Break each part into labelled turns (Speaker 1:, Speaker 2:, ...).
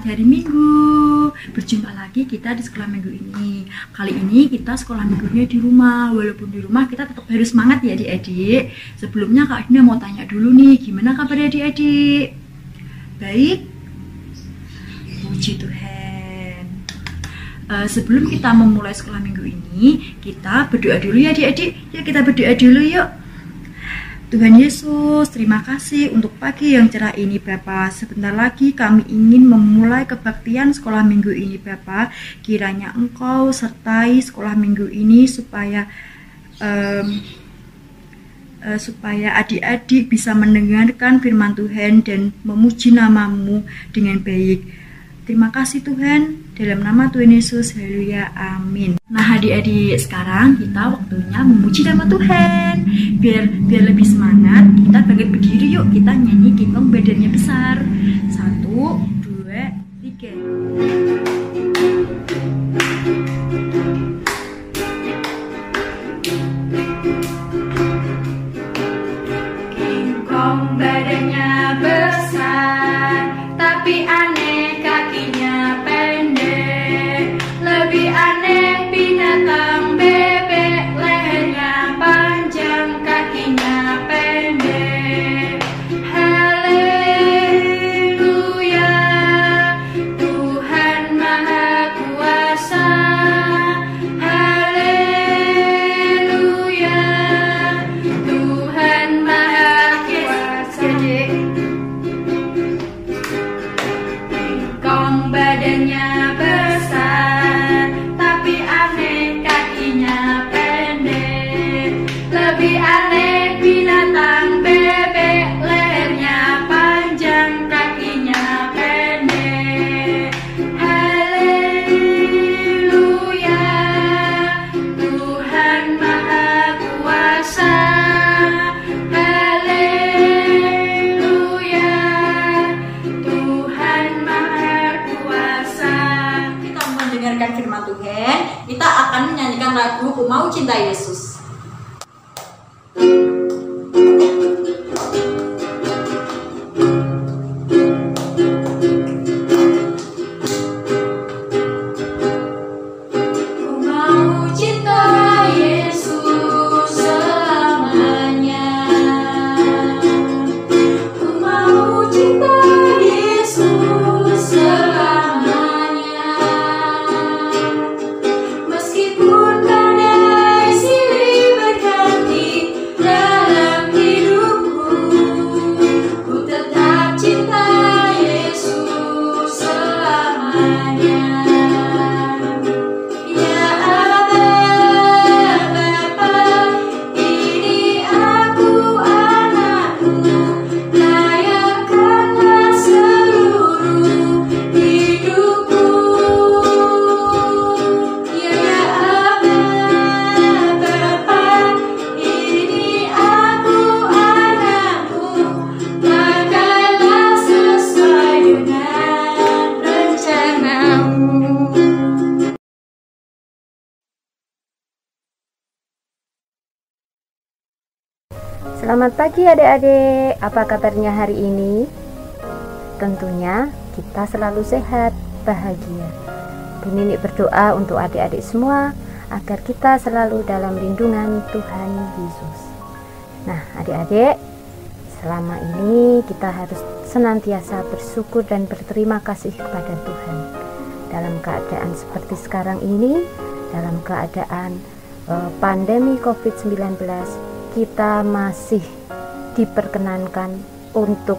Speaker 1: hari Minggu. Berjumpa lagi kita di sekolah minggu ini. Kali ini kita sekolah minggunya di rumah. Walaupun di rumah kita tetap harus semangat ya adik-adik. Sebelumnya Kak Dina mau tanya dulu nih, gimana kabar adik-adik? Baik? Puji Tuhan. Sebelum kita memulai sekolah minggu ini, kita berdoa dulu ya adik-adik. Yuk kita berdoa dulu yuk. Tuhan Yesus, terima kasih untuk pagi yang cerah ini Bapa. Sebentar lagi kami ingin memulai kebaktian sekolah minggu ini Bapa. Kiranya Engkau sertai sekolah minggu ini supaya adik-adik bisa mendengarkan firman Tuhan dan memuji nama-Mu dengan baik. Terima kasih Tuhan, dalam nama Tuhan Yesus, haleluya, amin. Nah adik-adik, sekarang kita waktunya memuji nama Tuhan. Biar lebih semangat, kita bangkit berdiri yuk, kita nyanyi King badannya besar. 1, 2, 3. Firman Tuhan, kita akan menyanyikan lagu Ku Mau Cinta Yesus.
Speaker 2: Selamat pagi adik-adik, apa kabarnya hari ini? Tentunya kita selalu sehat, bahagia. Bu Nini berdoa untuk adik-adik semua agar kita selalu dalam lindungan Tuhan Yesus. Nah adik-adik, selama ini kita harus senantiasa bersyukur dan berterima kasih kepada Tuhan. Dalam keadaan seperti sekarang ini, dalam keadaan pandemi COVID-19, kita masih diperkenankan untuk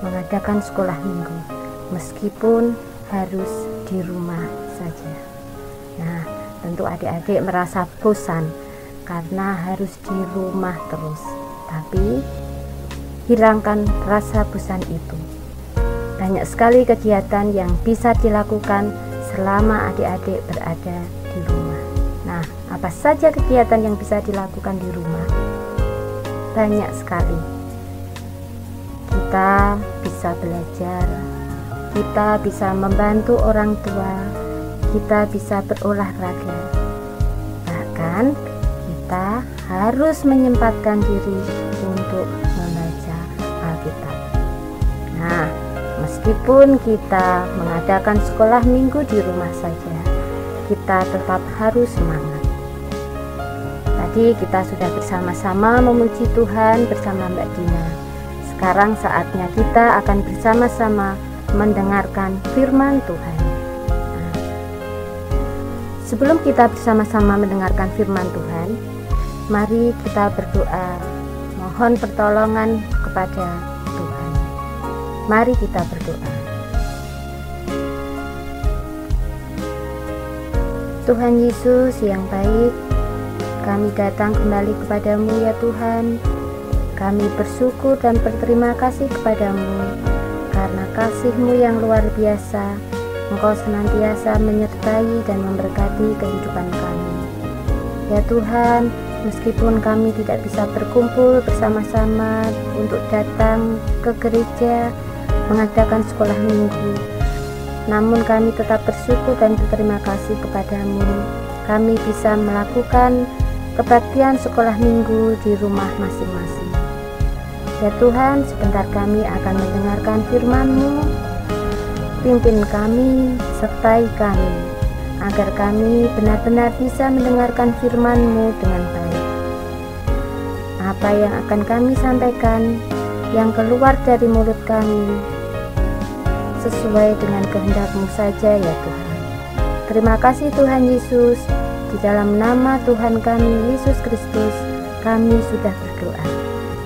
Speaker 2: mengadakan sekolah minggu meskipun harus di rumah saja. Nah, tentu adik-adik merasa bosan karena harus di rumah terus. Tapi hilangkan rasa bosan itu. Banyak sekali kegiatan yang bisa dilakukan selama adik-adik berada di rumah. Nah, apa saja kegiatan yang bisa dilakukan di rumah? Banyak sekali. Kita bisa belajar, kita bisa membantu orang tua, kita bisa berolahraga. Bahkan kita harus menyempatkan diri untuk membaca Alkitab. Nah, Meskipun kita mengadakan sekolah minggu di rumah saja, kita tetap harus semangat. Tadi kita sudah bersama-sama memuji Tuhan bersama Mbak Dina. Sekarang saatnya kita akan bersama-sama mendengarkan firman Tuhan. Sebelum kita bersama-sama mendengarkan firman Tuhan, mari kita berdoa, mohon pertolongan kepada Tuhan. Mari kita berdoa. Tuhan Yesus yang baik, kami datang kembali kepadamu ya Tuhan. Kami bersyukur dan berterima kasih kepadamu karena kasih-Mu yang luar biasa. Engkau senantiasa menyertai dan memberkati kehidupan kami. Ya Tuhan, meskipun kami tidak bisa berkumpul bersama-sama untuk datang ke gereja mengadakan sekolah minggu, namun kami tetap bersyukur dan berterima kasih kepadamu. Kami bisa melakukan kebaktian sekolah minggu di rumah masing-masing. Ya Tuhan, sebentar kami akan mendengarkan firman-Mu. Pimpin kami, sertai kami, agar kami benar-benar bisa mendengarkan firman-Mu dengan baik. Apa yang akan kami sampaikan, yang keluar dari mulut kami, sesuai dengan kehendak-Mu saja ya Tuhan. Terima kasih Tuhan Yesus, di dalam nama Tuhan kami, Yesus Kristus, kami sudah berdoa.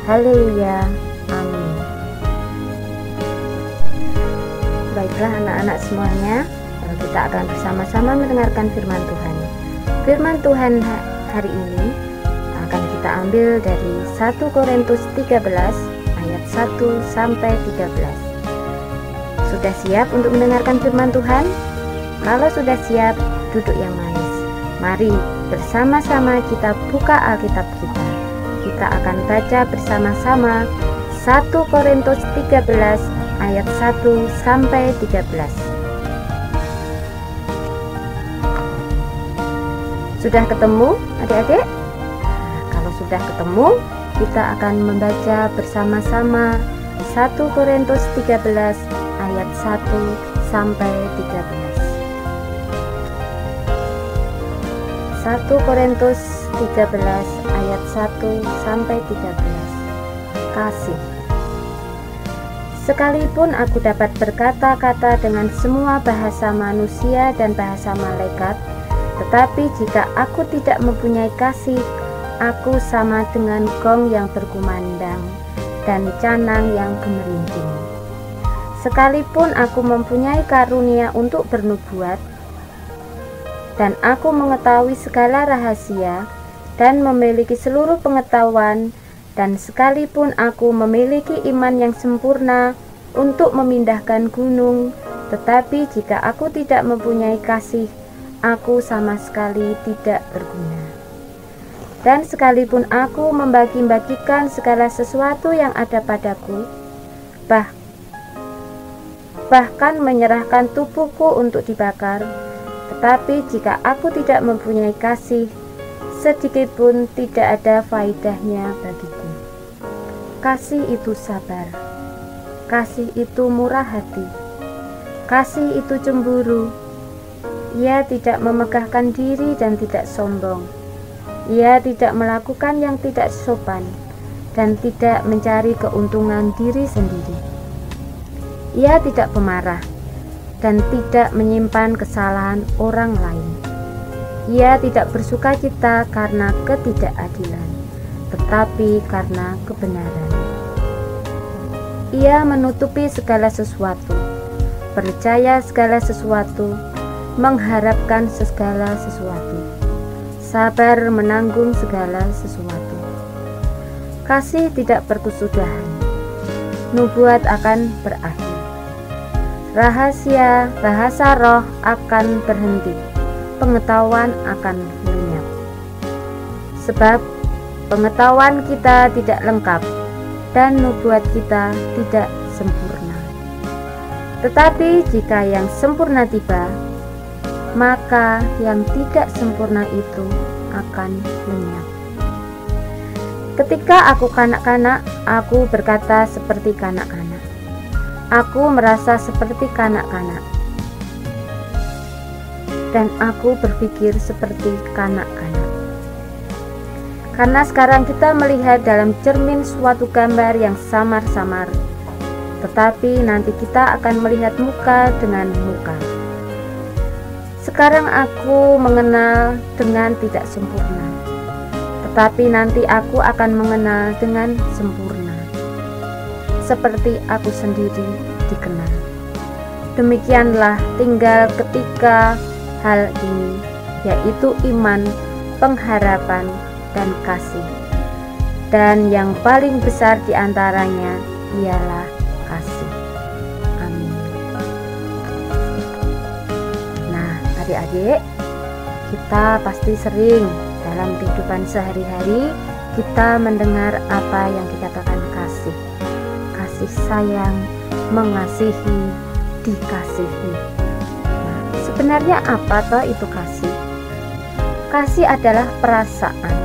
Speaker 2: Haleluya, amin. Baiklah anak-anak semuanya, kita akan bersama-sama mendengarkan firman Tuhan. Firman Tuhan hari ini akan kita ambil dari 1 Korintus 13 ayat 1 sampai 13. Sudah siap untuk mendengarkan firman Tuhan? Kalau sudah siap, duduk yang manis. Mari bersama-sama kita buka Alkitab kita. Kita akan baca bersama-sama 1 Korintus 13 ayat 1 sampai 13. Sudah ketemu adik-adik? Kalau sudah ketemu, kita akan membaca bersama-sama 1 Korintus 13 ayat 1 sampai 13. 1 Korintus 13 ayat 1 sampai 13. Kasih. Sekalipun aku dapat berkata-kata dengan semua bahasa manusia dan bahasa malaikat, tetapi jika aku tidak mempunyai kasih, aku sama dengan gong yang berkumandang dan canang yang gemerincing. Sekalipun aku mempunyai karunia untuk bernubuat, dan aku mengetahui segala rahasia, dan memiliki seluruh pengetahuan, dan sekalipun aku memiliki iman yang sempurna untuk memindahkan gunung, tetapi jika aku tidak mempunyai kasih, aku sama sekali tidak berguna. Dan sekalipun aku membagi-bagikan segala sesuatu yang ada padaku, bahkan menyerahkan tubuhku untuk dibakar, tetapi jika aku tidak mempunyai kasih, sedikitpun tidak ada faedahnya bagiku. Kasih itu sabar, kasih itu murah hati, kasih itu cemburu. Ia tidak memegahkan diri dan tidak sombong. Ia tidak melakukan yang tidak sopan dan tidak mencari keuntungan diri sendiri. Ia tidak pemarah dan tidak menyimpan kesalahan orang lain. Ia tidak bersukacita karena ketidakadilan, tetapi karena kebenaran. Ia menutupi segala sesuatu, percaya segala sesuatu, mengharapkan segala sesuatu, sabar menanggung segala sesuatu. Kasih tidak berkesudahan, nubuat akan berakhir, bahasa roh akan berhenti, pengetahuan akan lenyap. Sebab pengetahuan kita tidak lengkap dan nubuat kita tidak sempurna. Tetapi jika yang sempurna tiba, maka yang tidak sempurna itu akan lenyap. Ketika aku kanak-kanak, aku berkata seperti kanak-kanak. Aku merasa seperti kanak-kanak, dan aku berpikir seperti kanak-kanak. Karena sekarang kita melihat dalam cermin suatu gambar yang samar-samar, tetapi nanti kita akan melihat muka dengan muka. Sekarang aku mengenal dengan tidak sempurna, tetapi nanti aku akan mengenal dengan sempurna, seperti aku sendiri dikenal. Demikianlah tinggal ketiga hal ini, yaitu iman, pengharapan, dan kasih. Dan yang paling besar di antaranya ialah kasih. Amin. Nah, adik-adik, kita pasti sering dalam kehidupan sehari-hari kita mendengar apa yang dikatakan kasih. Kasih sayang, mengasihi, dikasihi. Nah, sebenarnya apa toh itu kasih? Kasih adalah perasaan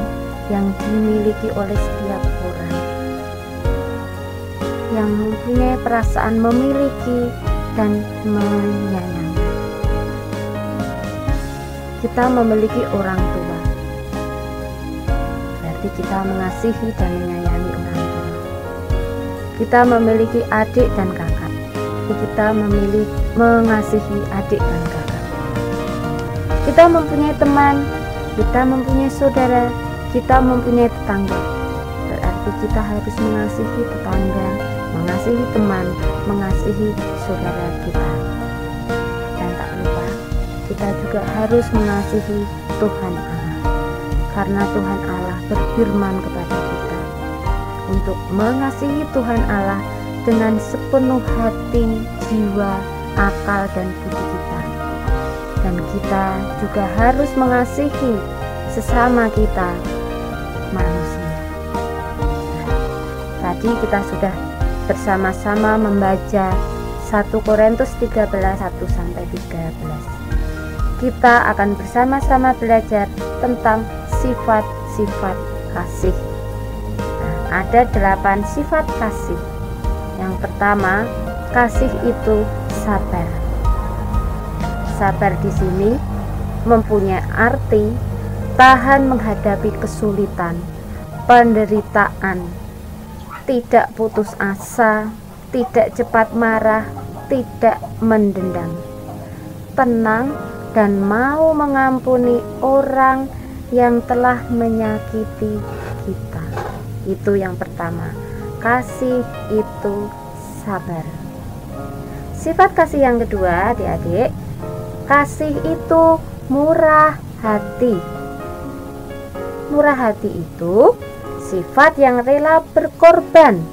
Speaker 2: yang dimiliki oleh setiap orang yang mempunyai perasaan memiliki dan menyayangi. Kita memiliki orang tua, berarti kita mengasihi dan menyayangi orang tua. Kita memiliki adik dan kakak, kita mengasihi adik dan kakak. Kita mempunyai teman, kita mempunyai saudara, kita mempunyai tetangga, berarti kita harus mengasihi tetangga, mengasihi teman, mengasihi saudara kita. Dan tak lupa, kita juga harus mengasihi Tuhan Allah, karena Tuhan Allah berfirman kepada kita untuk mengasihi Tuhan Allah dengan sepenuh hati, jiwa, akal, dan budi kita. Dan kita juga harus mengasihi sesama kita, manusia. Tadi kita sudah bersama-sama membaca 1 Korintus 13 1-13. Kita akan bersama-sama belajar tentang sifat-sifat kasih. Nah, ada 8 sifat kasih. Yang pertama, kasih itu sabar. Sabar di sini mempunyai arti tahan menghadapi kesulitan, penderitaan, tidak putus asa, tidak cepat marah, tidak mendendam, tenang dan mau mengampuni orang yang telah menyakiti kita. Itu yang pertama, kasih itu sabar. Sifat kasih yang kedua, adik-adik, kasih itu murah hati. Murah hati itu sifat yang rela berkorban,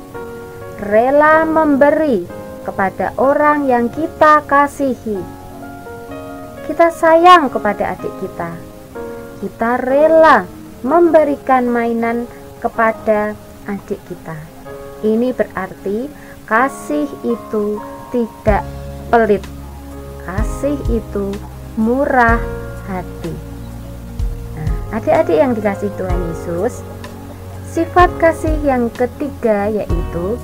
Speaker 2: rela memberi kepada orang yang kita kasihi. Kita sayang kepada adik kita, kita rela memberikan mainan kepada adik kita. Ini berarti kasih itu tidak pelit, kasih itu murah hati. Adik-adik yang dikasihi Tuhan Yesus, sifat kasih yang ketiga yaitu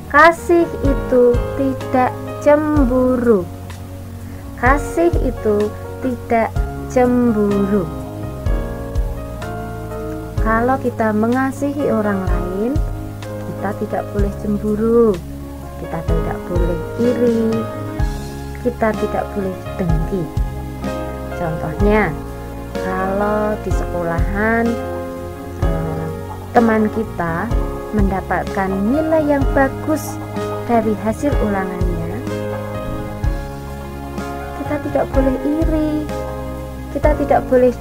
Speaker 2: kasih itu tidak cemburu. Kasih itu tidak cemburu. Kalau kita mengasihi orang lain, kita tidak boleh cemburu, kita tidak boleh iri, kita tidak boleh dengki. Contohnya, kalau di sekolahan teman kita mendapatkan nilai yang bagus dari hasil ulangannya, kita tidak boleh iri, kita tidak boleh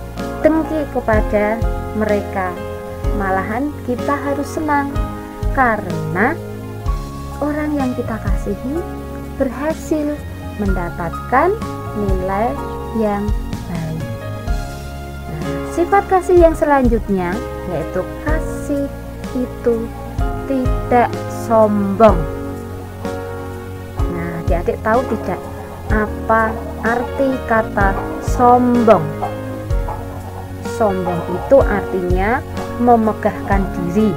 Speaker 2: dengki kepada mereka. Malahan kita harus senang karena orang yang kita kasihi berhasil mendapatkan nilai yang baik. Sifat kasih yang selanjutnya yaitu kasih itu tidak sombong. Nah, adik-adik tahu tidak apa arti kata sombong? Sombong itu artinya memegahkan diri,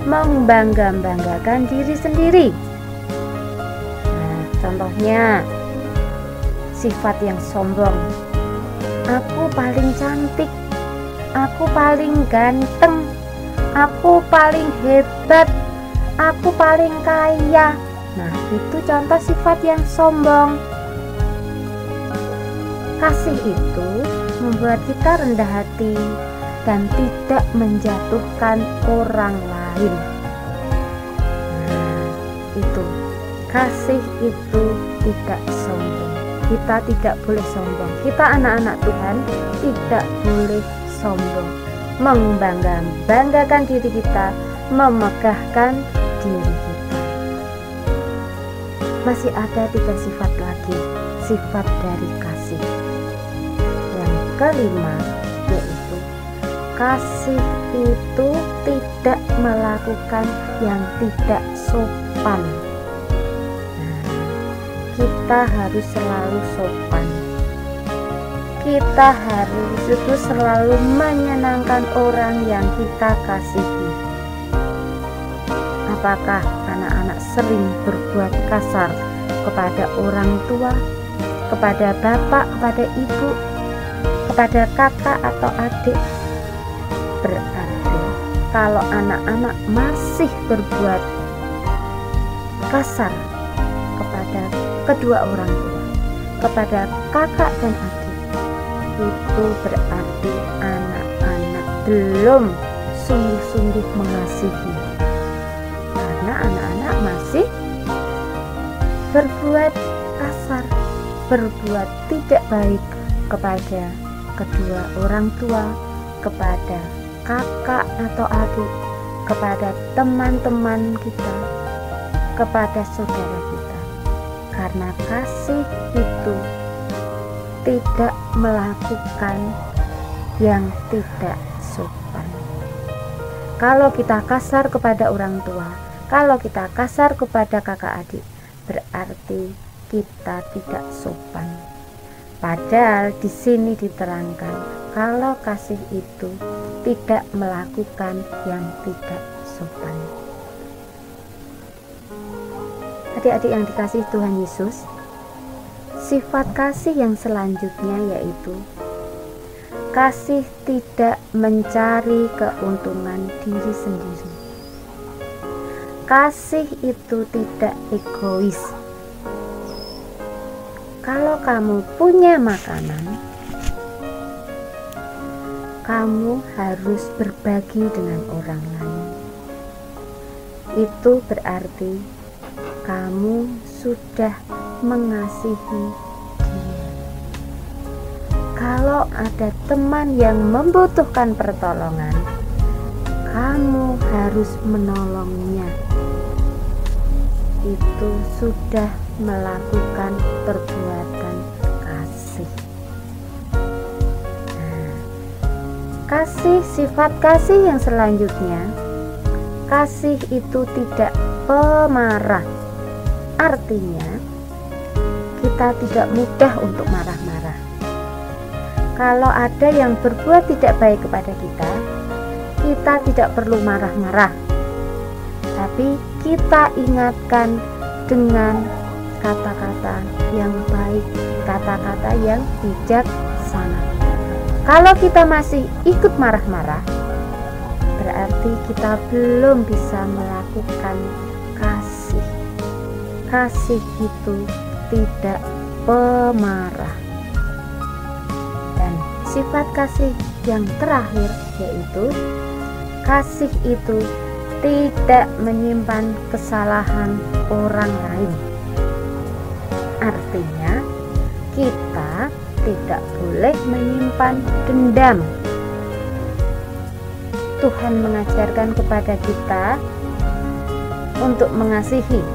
Speaker 2: membangga-banggakan diri sendiri. Contohnya, sifat yang sombong. Aku paling cantik, aku paling ganteng, aku paling hebat, aku paling kaya. Nah, itu contoh sifat yang sombong. Kasih itu membuat kita rendah hati dan tidak menjatuhkan orang lain. Nah, itu kasih itu tidak sombong. Kita tidak boleh sombong. Kita anak-anak Tuhan tidak boleh sombong. Membanggakan diri kita, memegahkan diri kita. Masih ada 3 sifat lagi, sifat dari kasih. Yang kelima yaitu kasih itu tidak melakukan yang tidak sopan. Kita harus selalu sopan. Kita harus itu selalu menyenangkan orang yang kita kasihi. Apakah anak-anak sering berbuat kasar kepada orang tua, kepada bapak, kepada ibu, kepada kakak atau adik? Berarti kalau anak-anak masih berbuat kasar kepada kedua orang tua, kepada kakak dan adik, itu berarti anak-anak belum sungguh-sungguh mengasihi, karena anak-anak masih berbuat kasar, berbuat tidak baik kepada kedua orang tua, kepada kakak atau adik, kepada teman-teman kita, kepada saudara kita. Karena kasih itu tidak melakukan yang tidak sopan. Kalau kita kasar kepada orang tua, kalau kita kasar kepada kakak adik, berarti kita tidak sopan. Padahal di sini diterangkan kalau kasih itu tidak melakukan yang tidak sopan. Adik-adik yang dikasihi Tuhan Yesus, sifat kasih yang selanjutnya yaitu kasih tidak mencari keuntungan diri sendiri. Kasih itu tidak egois. Kalau kamu punya makanan, kamu harus berbagi dengan orang lain. Itu berarti kamu sudah mengasihi dia. Kalau ada teman yang membutuhkan pertolongan, kamu harus menolongnya. Itu sudah melakukan perbuatan kasih. Nah, kasih, sifat kasih yang selanjutnya, kasih itu tidak pemarah. Artinya kita tidak mudah untuk marah-marah. Kalau ada yang berbuat tidak baik kepada kita, kita tidak perlu marah-marah, tapi kita ingatkan dengan kata-kata yang baik, kata-kata yang bijaksana. Kalau kita masih ikut marah-marah, berarti kita belum bisa melakukan kasih. Kasih itu tidak pemarah. Dan sifat kasih yang terakhir yaitu kasih itu tidak menyimpan kesalahan orang lain. Artinya kita tidak boleh menyimpan dendam. Tuhan mengajarkan kepada kita untuk mengasihi,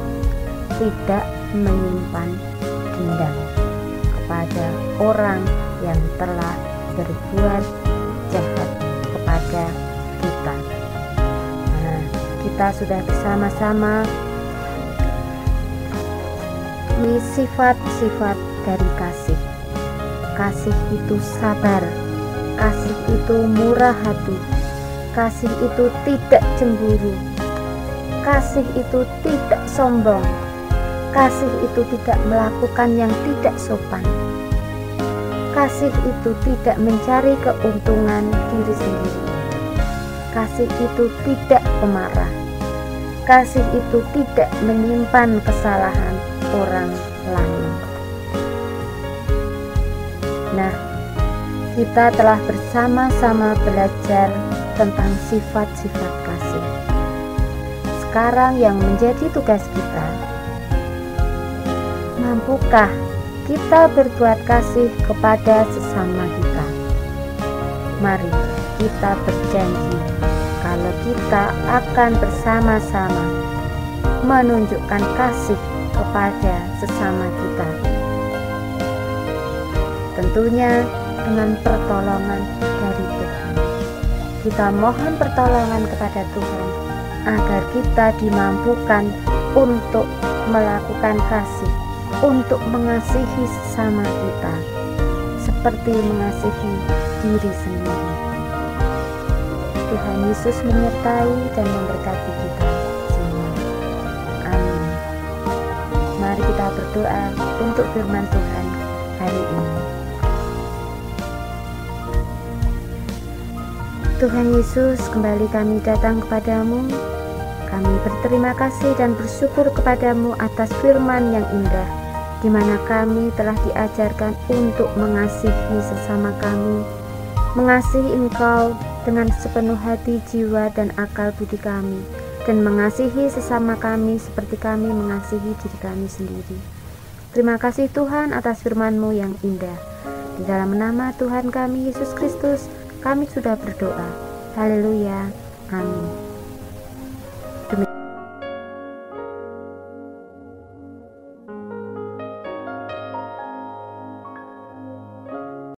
Speaker 2: tidak menyimpan dendam kepada orang yang telah berbuat jahat kepada kita. Nah, kita sudah bersama-sama di sifat-sifat dari kasih. Kasih itu sabar, kasih itu murah hati, kasih itu tidak cemburu, kasih itu tidak sombong, Kasih itu tidak melakukan yang tidak sopan. Kasih itu tidak mencari keuntungan diri sendiri. Kasih itu tidak pemarah. Kasih itu tidak menyimpan kesalahan orang lain. Nah, kita telah bersama-sama belajar tentang sifat-sifat kasih. Sekarang yang menjadi tugas kita, mampukah kita berbuat kasih kepada sesama kita? Mari kita berjanji kalau kita akan bersama-sama menunjukkan kasih kepada sesama kita. Tentunya dengan pertolongan dari Tuhan. Kita mohon pertolongan kepada Tuhan agar kita dimampukan untuk melakukan kasih, untuk mengasihi sesama kita seperti mengasihi diri sendiri. Tuhan Yesus menyertai dan memberkati kita semua. Amin. Mari kita berdoa untuk firman Tuhan hari ini. Tuhan Yesus, kembali kami datang kepadamu. Kami berterima kasih dan bersyukur kepadamu atas firman yang indah, di mana kami telah diajarkan untuk mengasihi sesama kami, mengasihi Engkau dengan sepenuh hati, jiwa, dan akal budi kami, dan mengasihi sesama kami seperti kami mengasihi diri kami sendiri. Terima kasih Tuhan atas firman-Mu yang indah. Di dalam nama Tuhan kami Yesus Kristus, kami sudah berdoa. Haleluya. Amin. Demikian.